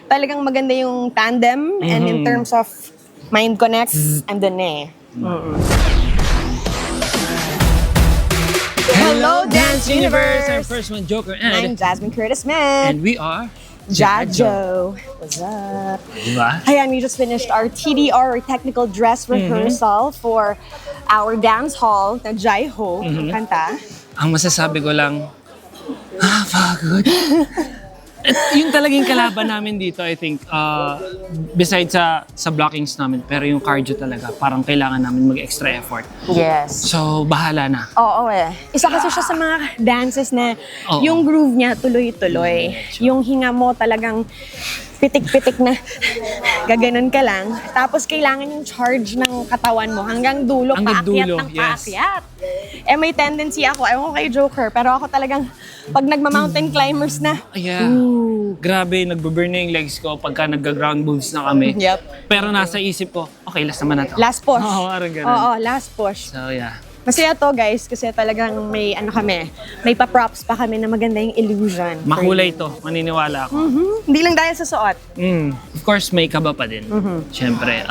talagang maganda yung tandem and in terms of mind connect, andun na eh. Hello, Dance Universe! I'm First One Joker I'm and Jasmine Curtis Smith. we are Jajo. What's up? Diba? Ayan, we just finished our TDR or technical dress rehearsal for our dance hall na Jai Ho, ang kanta. Ang masasabi ko lang, pagod. At yung talagang kalaban namin dito, I think, besides sa blockings namin, pero yung cardio talaga, parang kailangan namin mag-extra effort. Yes. So, bahala na. Oo eh. Isa kasi siya sa mga dances na Oo. yung groove niya tuloy-tuloy. Yung hinga mo talagang pitik-pitik na gaganon ka lang. Tapos kailangan yung charge ng katawan mo hanggang dulo, Hanggang paakyat dulo, ng yes. paakyat. Eh may tendency ako, ewan ko kay Joker, pero ako talagang pag nagma-mountain climbers na, Yeah. Grabe, nagbe-burn na yung legs ko pagka nagga-ground moves na kami. Yep. Pero nasa isip ko, okay, last naman na to. last push. Oo, parang ganun. Oo, last push. So, yeah. Masaya to guys, kasi talagang may may pa-props pa kami na maganda yung illusion. Makulay to, maniniwala ako. Hindi lang dahil sa suot. Of course, may kaba pa din. Siyempre.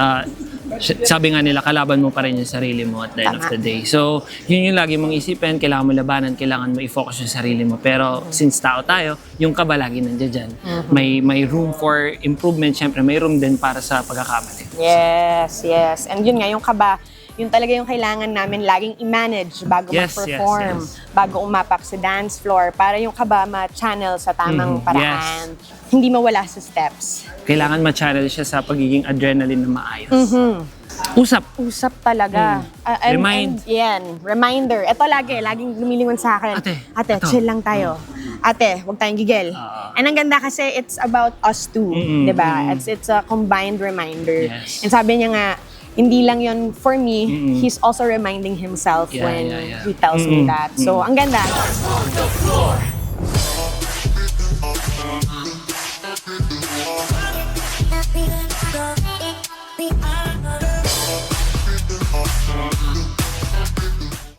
Sabi nga nila, kalaban mo pa rin yung sarili mo at the end of the day. So, yun yung lagi mong isipin, kailangan mo labanan, kailangan mo i-focus yung sarili mo. Pero since tao tayo, yung kaba lagi nandiyan dyan. May room for improvement, siyempre may room din para sa pagkakamali. Yes, yes. And yun nga, yung kaba, yun talaga yung kailangan namin laging i-manage bago Yes, mag-perform, yes, bago umapak sa dance floor, para yung kaba ma-channel sa tamang paraan. Hindi mawala sa steps. Kailangan ma-channel siya sa pagiging adrenaline na maayos. Usap. Usap talaga. Remind. Reminder. Ito laging lumilingon sa akin. Ate, ito. Chill lang tayo. Ate, huwag tayong gigil. And ang ganda kasi it's about us two, di ba? It's a combined reminder. Yes. And sabi niya nga, hindi lang yon for me, he's also reminding himself Yeah, when yeah. he tells me that. So, ang ganda. Go.